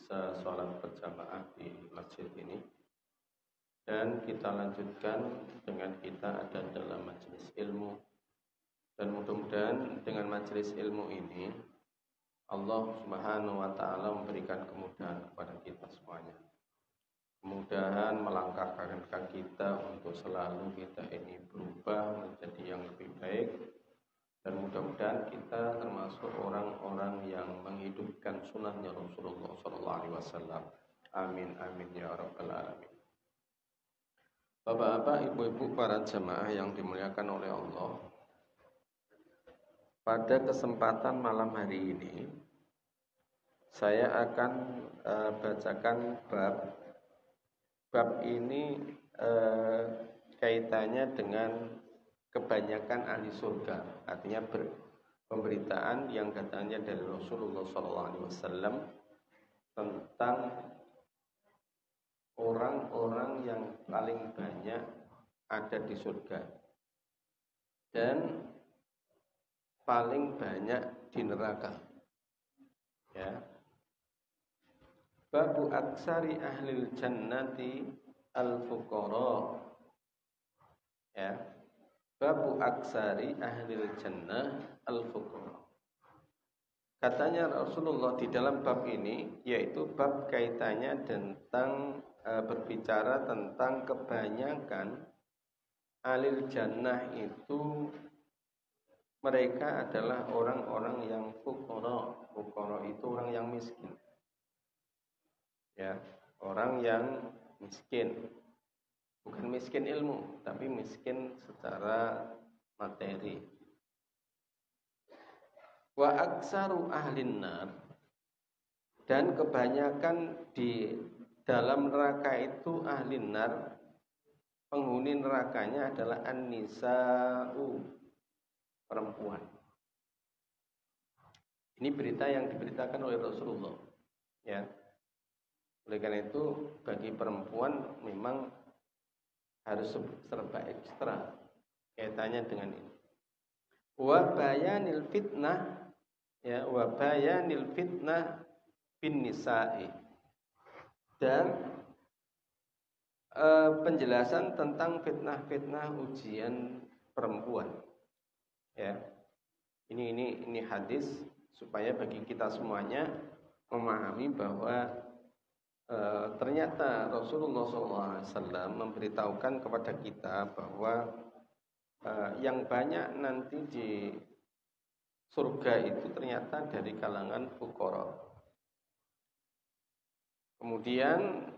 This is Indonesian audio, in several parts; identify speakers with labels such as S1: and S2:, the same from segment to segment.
S1: bisa sholat berjamaah di masjid ini. Dan kita lanjutkan dengan kita ada dalam majelis ilmu. Dan mudah-mudahan dengan majelis ilmu ini Allah Subhanahu wa taala memberikan kemudahan kepada kita semuanya. Kemudahan melangkahkan kita untuk selalu kita ini berubah menjadi yang lebih baik. Dan mudah-mudahan kita termasuk orang-orang yang menghidupkan sunnahnya Rasulullah SAW. Amin, amin ya rabbal alamin. Bapak-bapak, ibu-ibu, para jemaah yang dimuliakan oleh Allah, pada kesempatan malam hari ini saya akan bacakan bab ini kaitannya dengan kebanyakan ahli surga, artinya pemberitaan yang datangnya dari Rasulullah SAW tentang orang-orang yang paling banyak ada di surga dan paling banyak di neraka. Ya. Babu aksari ahlil jannati al-fuqara. Ya. Babu aksari ahlil jannah al-fuqara. Katanya Rasulullah di dalam bab ini, yaitu bab kaitannya tentang berbicara tentang kebanyakan ahlil jannah itu mereka adalah orang-orang yang fuqara. Fuqara itu orang yang miskin. Ya, orang yang miskin. Bukan miskin ilmu, tapi miskin secara materi. Wa aksaru ahlin nar, dan kebanyakan di dalam neraka itu ahlin nar, penghuni nerakanya adalah an-nisa'u, perempuan. Ini berita yang diberitakan oleh Rasulullah. Ya. Oleh karena itu bagi perempuan memang harus serba ekstra kaitannya dengan ini. Wa bayanil fitnah, ya, wa bayanil fitnah bin nisa'i, dan penjelasan tentang fitnah-fitnah ujian perempuan. Ya. Ini hadis supaya bagi kita semuanya memahami bahwa ternyata Rasulullah SAW memberitahukan kepada kita bahwa yang banyak nanti di surga itu ternyata dari kalangan fuqara. Kemudian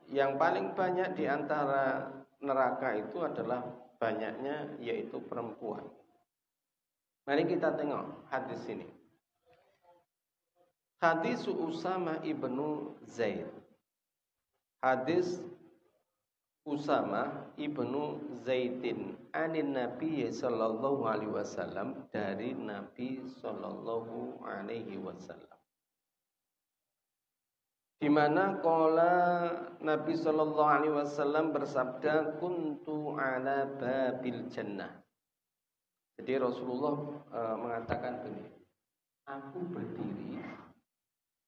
S1: yang paling banyak di antara neraka itu adalah banyaknya yaitu perempuan. Mari kita tengok hadis ini. Hadis Usama ibnu Zaid. Hadis Usama ibnu Zaidin anin Nabi sallallahu alaihi wasallam, dari Nabi sallallahu alaihi wasallam. Di mana qala Nabi sallallahu alaihi wasallam bersabda, kuntu ala babil jannah. Jadi Rasulullah mengatakan begini, aku berdiri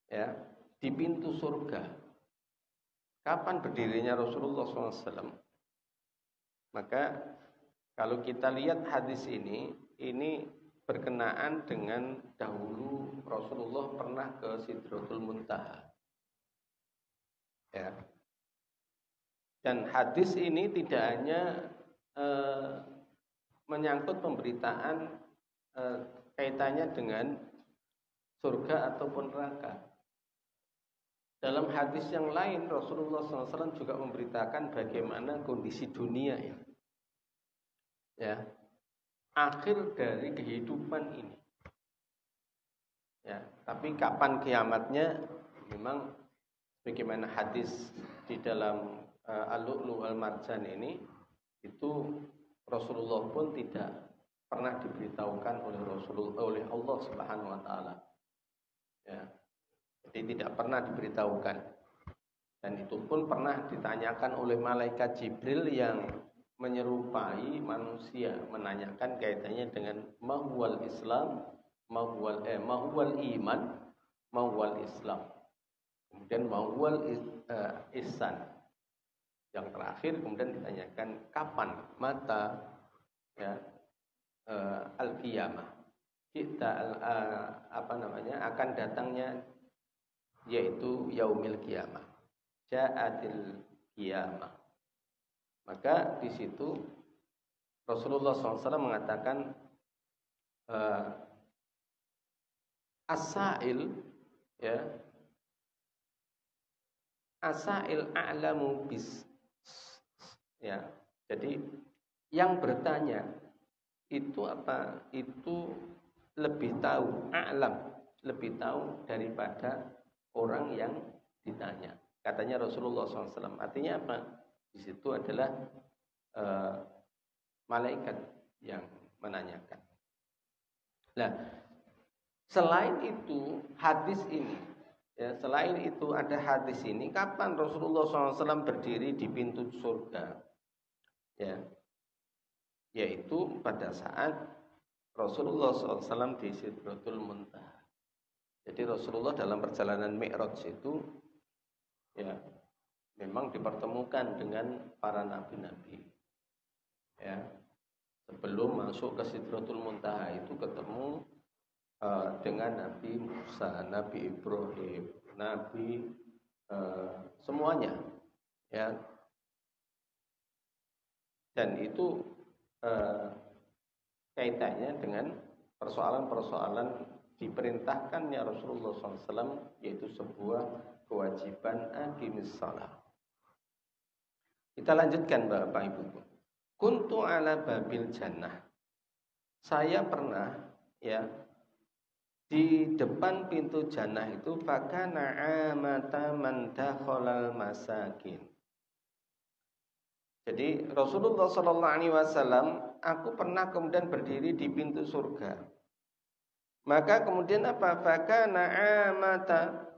S1: ya di pintu surga. Kapan berdirinya Rasulullah SAW? Maka kalau kita lihat hadis ini berkenaan dengan dahulu Rasulullah pernah ke Sidratul Muntaha. Ya. Dan hadis ini tidak hanya menyangkut pemberitaan kaitannya dengan surga ataupun neraka. Dalam hadis yang lain Rasulullah SAW juga memberitakan bagaimana kondisi dunia ini, ya, akhir dari kehidupan ini. Ya, tapi kapan kiamatnya? Memang bagaimana hadis di dalam Al-Lu'lu' wal-Marjan ini, itu Rasulullah pun tidak pernah diberitahukan oleh Allah Subhanahu wa taala. Ya. Jadi tidak pernah diberitahukan. Dan itu pun pernah ditanyakan oleh malaikat Jibril yang menyerupai manusia, menanyakan kaitannya dengan mahwal Islam, mahwal iman, mahwal Islam. Kemudian kemudian mawal ihsan. Yang terakhir kemudian ditanyakan kapan mata ya al-qiyamah. Kita akan datangnya yaitu yaumil qiyamah. Ja'atil qiyamah. Maka di situ Rasulullah SAW mengatakan as-sa'il ya as-sa'il a'lamu bis ya. Jadi yang bertanya itu apa? Itu lebih tahu, a'lam, lebih tahu daripada orang yang ditanya. Katanya Rasulullah SAW. Artinya apa? Di situ adalah malaikat yang menanyakan. Nah, selain itu hadis ini, ya, selain itu ada hadis ini. Kapan Rasulullah SAW berdiri di pintu surga? Ya, yaitu pada saat Rasulullah SAW di Sidratul Muntaha. Jadi Rasulullah dalam perjalanan Mi'raj itu ya memang dipertemukan dengan para nabi-nabi. Ya, sebelum masuk ke Sidratul Muntaha itu ketemu dengan Nabi Musa, Nabi Ibrahim, Nabi semuanya, ya. Dan itu kaitannya dengan persoalan-persoalan diperintahkannya Rasulullah SAW, yaitu sebuah kewajiban aqimis shalah. Kita lanjutkan Bapak Ibu. Kuntu ala babil jannah. Saya pernah ya di depan pintu jannah itu fakana amata man dakhalal masakin. Jadi Rasulullah SAW, aku pernah kemudian berdiri di pintu surga. Maka kemudian apa? Fakana amata.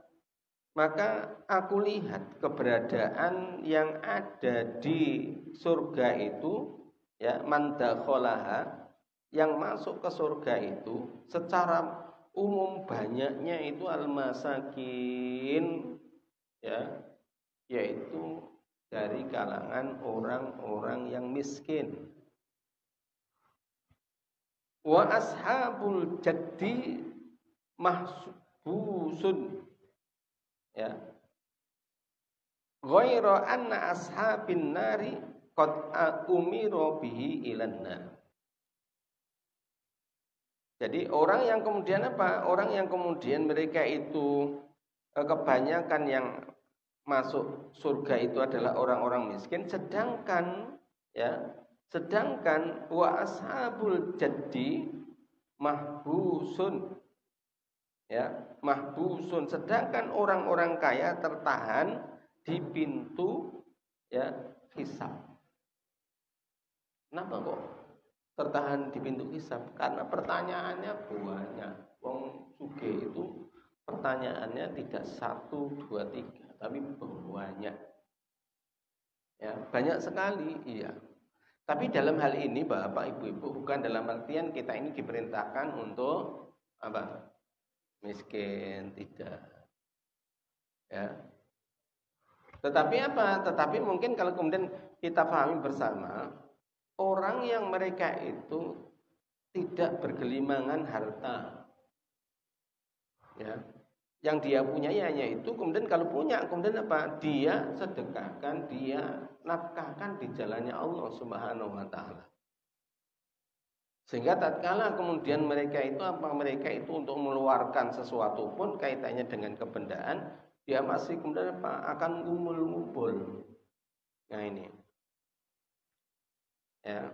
S1: Maka aku lihat keberadaan yang ada di surga itu, ya, man dakhalaha, yang masuk ke surga itu secara umum banyaknya itu al-masakin, ya, yaitu dari kalangan orang-orang yang miskin. Wa ashabul jaddi mahbusun, ya. Ghaira anna ashabin nari qad umira bihi ilan nar. Jadi orang yang kemudian apa? Orang yang kemudian mereka itu kebanyakan yang masuk surga itu adalah orang-orang miskin, sedangkan wa ashabul jaddi mahbusun, ya, mahbusun, sedangkan orang-orang kaya tertahan di pintu, ya, hisab. Kenapa kok tertahan di pintu hisab? Karena pertanyaannya banyak. Wong sugih itu pertanyaannya tidak 1, 2, 3, tapi banyak. Ya, banyak sekali, iya. Tapi dalam hal ini Bapak Ibu-ibu, bukan dalam artian kita ini diperintahkan untuk apa? Miskin, tidak. Ya. Tetapi apa? Tetapi mungkin kalau kemudian kita pahami bersama, orang yang mereka itu tidak bergelimangan harta, ya, yang dia punya hanya itu. Kemudian kalau punya, kemudian apa? Dia sedekahkan, dia nafkahkan di jalannya Allah Subhanahu wa taala. Sehingga tatkala kemudian mereka itu apa? Mereka itu untuk mengeluarkan sesuatu pun kaitannya dengan kebendaan, dia masih kemudian apa? Akan ngumpul-ngumpul. Nah ini. Ya.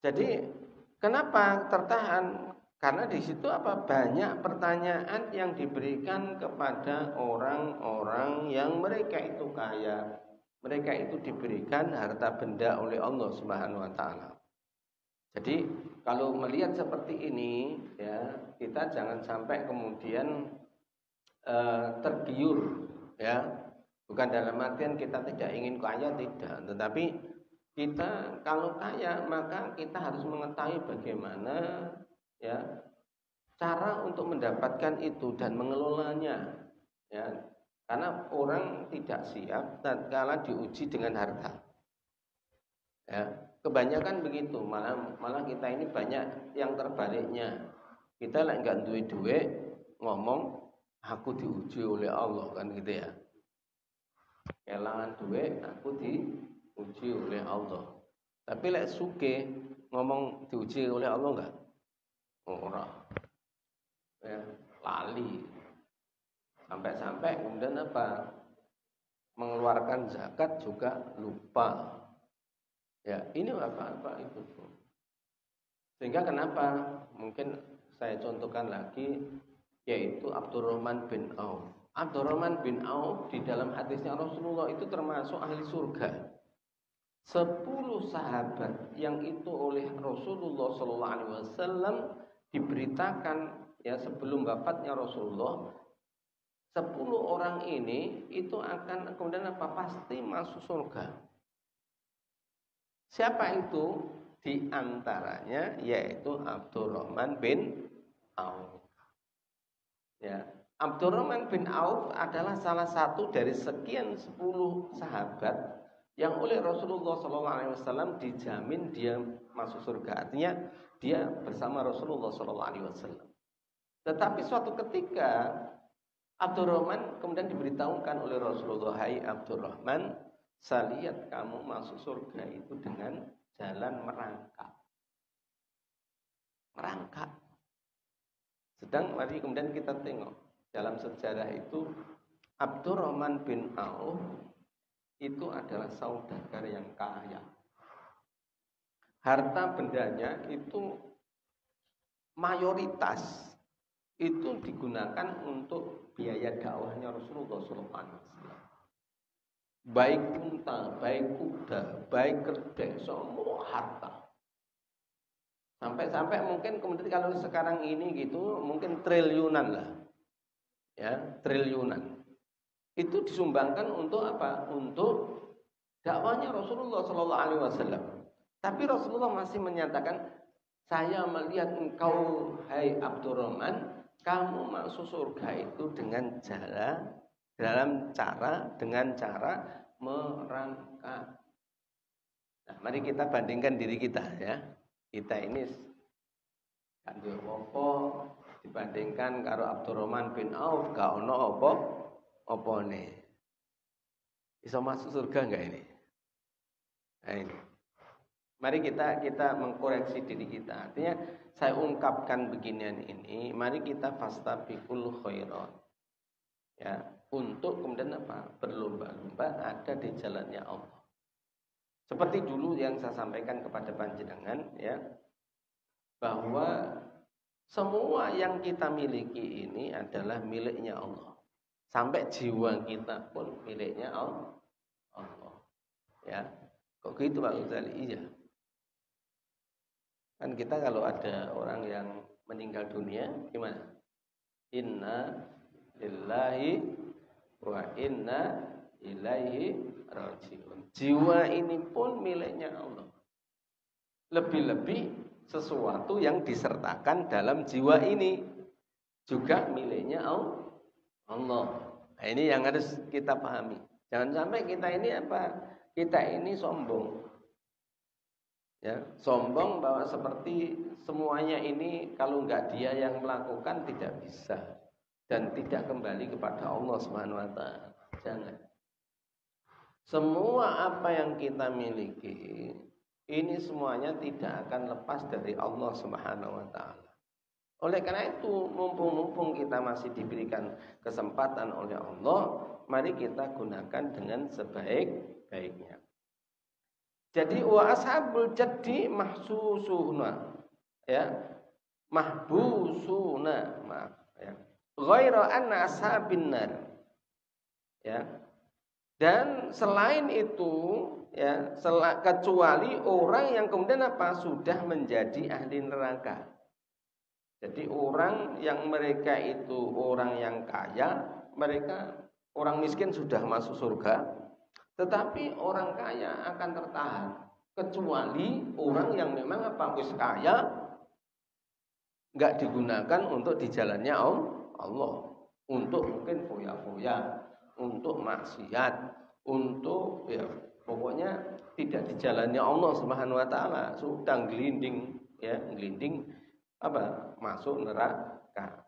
S1: Jadi kenapa tertahan? Karena di situ apa? Banyak pertanyaan yang diberikan kepada orang-orang yang mereka itu kaya. Mereka itu diberikan harta benda oleh Allah Subhanahu wa taala. Jadi kalau melihat seperti ini, ya, kita jangan sampai kemudian tergiur, ya. Bukan dalam artian kita tidak ingin kaya, tidak, tetapi kita kalau kaya maka kita harus mengetahui bagaimana, ya, cara untuk mendapatkan itu dan mengelolanya, ya. Karena orang tidak siap tatkala diuji dengan harta. Ya, kebanyakan begitu. Malah kita ini banyak yang terbaliknya. Kita lagi nggak duit ngomong aku diuji oleh Allah kan gitu ya. Kelangan duit aku diuji oleh Allah. Tapi lek suke ngomong diuji oleh Allah enggak? Ora. Ya, lali. Sampai-sampai kemudian apa? Mengeluarkan zakat juga lupa. Ya, ini apa itu. Sehingga kenapa? Mungkin saya contohkan lagi, yaitu Abdurrahman bin Auf. Abdurrahman bin Auf di dalam hadisnya Rasulullah itu termasuk ahli surga. 10 sahabat yang itu oleh Rasulullah SAW diberitakan ya sebelum wafatnya Rasulullah, 10 orang ini itu akan kemudian apa? Pasti masuk surga. Siapa itu? Di antaranya yaitu Abdurrahman bin Auf. Ya, Abdurrahman bin Auf adalah salah satu dari sekian 10 sahabat yang oleh Rasulullah SAW dijamin dia masuk surga. Artinya dia bersama Rasulullah SAW. Tetapi suatu ketika Abdurrahman kemudian diberitahukan oleh Rasulullah, hai Abdurrahman, saya lihat kamu masuk surga itu dengan jalan merangkak. Merangkak. Sedang mari kemudian kita tengok dalam sejarah itu Abdurrahman bin Auf itu adalah saudagar yang kaya. Harta bendanya itu mayoritas itu digunakan untuk biaya dakwahnya Rasulullah SAW. Baik unta, baik kuda, baik kerbau, semua harta. Sampai-sampai mungkin kemudian kalau sekarang ini gitu mungkin triliunan lah. Ya, triliunan. Itu disumbangkan untuk apa? Untuk dakwahnya Rasulullah SAW. Tapi Rasulullah masih menyatakan, saya melihat engkau, hai Abdurrahman, kamu masuk surga itu dengan cara merangkak. Nah, mari kita bandingkan diri kita ya. Kita ini kan apa dibandingkan karo Abdurrahman bin Auf, gak ono opone. Bisa masuk surga enggak ini? Nah, ini. Mari kita mengkoreksi diri kita. Artinya saya ungkapkan beginian ini, mari kita fastabiqul khairat. Ya, untuk kemudian apa? Berlomba-lomba ada di jalannya Allah. Seperti dulu yang saya sampaikan kepada panjenengan ya, bahwa semua yang kita miliki ini adalah miliknya Allah. Sampai jiwa kita pun miliknya Allah. Ya. Kok gitu Pak Uzali? Iya. Kan kita kalau ada orang yang meninggal dunia gimana? Inna lillahi wa inna ilaihi raji'un. Jiwa ini pun miliknya Allah. Lebih-lebih sesuatu yang disertakan dalam jiwa ini juga miliknya Allah. Nah, ini yang harus kita pahami. Jangan sampai kita ini apa? Kita ini sombong. Ya, sombong bahwa seperti semuanya ini kalau enggak dia yang melakukan tidak bisa dan tidak kembali kepada Allah Subhanahu wa taala. Jangan. Semua apa yang kita miliki ini semuanya tidak akan lepas dari Allah Subhanahu wa taala. Oleh karena itu, mumpung kita masih diberikan kesempatan oleh Allah, mari kita gunakan dengan sebaik-baiknya. Jadi wa ashabul jaddi mahsusuna, ya. Mahbusuna, maaf ya. Ghaira anna ashabin nar. Ya. Dan selain itu ya, kecuali orang yang kemudian apa? Sudah menjadi ahli neraka. Jadi orang yang mereka itu orang yang kaya, mereka orang miskin sudah masuk surga, tetapi orang kaya akan tertahan. Kecuali orang yang memang apa? Wis kaya enggak digunakan untuk di jalannya Allah, untuk mungkin foya-foya, untuk maksiat, untuk ya pokoknya tidak dijalani Allah Subhanahu wa taala, sudah gelinding ya, gelinding masuk neraka.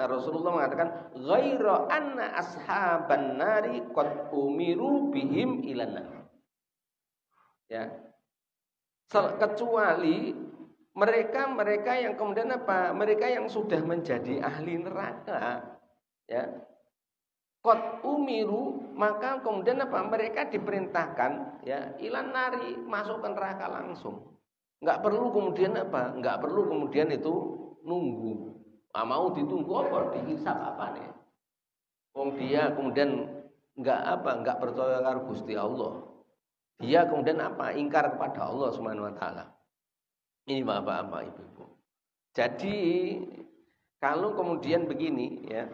S1: Rasulullah mengatakan ghaira anna ashaban nari qad umiru bihim ilan nar. Ya. Kecuali mereka yang kemudian mereka yang sudah menjadi ahli neraka, ya. Qad umiru, maka kemudian mereka diperintahkan ya ilan nari, masuk ke neraka langsung. Enggak perlu kemudian itu nunggu. Mau ditunggu apa? Dihisab apa nih? Wong dia kemudian enggak percaya karo Gusti Allah. Dia kemudian ingkar kepada Allah Subhanahu wa taala. Ini Bapak-bapak, Ibu-ibu. Jadi kalau kemudian begini ya,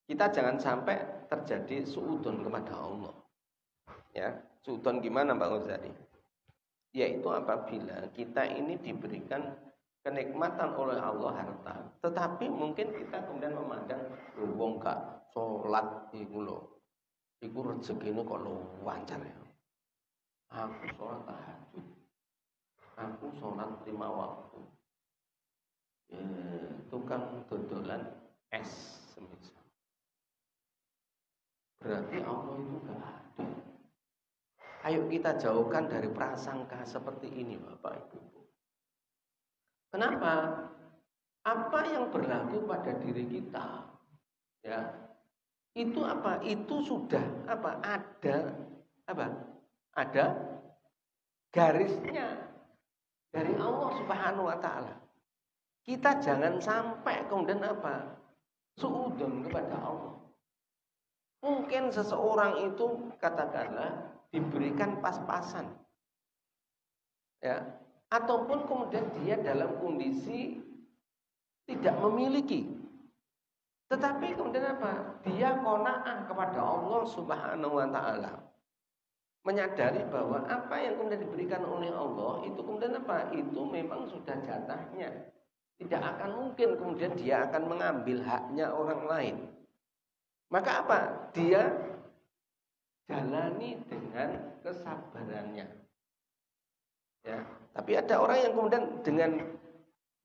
S1: kita jangan sampai terjadi suudzon kepada Allah. Ya, suudzon gimana Pak Ghazali? Yaitu apabila kita ini diberikan kenikmatan oleh Allah harta, tetapi mungkin kita kemudian memandang wong gak salat iku lho. Iku rezekine kok lancar ya. Aku salat tahajud. Aku salat 5 waktu. Tukang dodolan es semisal. Berarti Allah itu gak ada. Ayo kita jauhkan dari prasangka seperti ini Bapak Ibu. Kenapa? Apa yang berlaku pada diri kita, ya, itu Itu sudah Ada garisnya dari Allah Subhanahu wa taala. Kita jangan sampai kemudian suudzon kepada Allah. Mungkin seseorang itu katakanlah diberikan pas-pasan. Ya, ataupun kemudian dia dalam kondisi tidak memiliki, tetapi kemudian dia qanaah kepada Allah Subhanahu wa taala, menyadari bahwa apa yang kemudian diberikan oleh Allah itu kemudian itu memang sudah jatahnya, tidak akan mungkin kemudian dia akan mengambil haknya orang lain. Maka dia jalani dengan kesabarannya. Ya, tapi ada orang yang kemudian dengan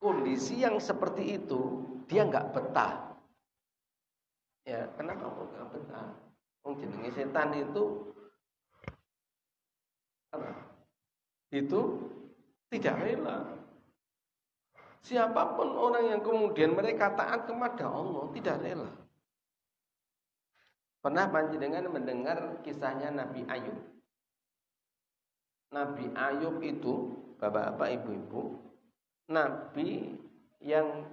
S1: kondisi yang seperti itu dia nggak betah. Ya, kenapa kok nggak betah? Jenenge setan itu itu tidak rela. Siapapun orang yang kemudian mereka taat kepada Allah tidak rela. Pernah panjenengan mendengar kisahnya Nabi Ayub? Nabi Ayub itu, bapak-bapak, ibu-ibu, nabi yang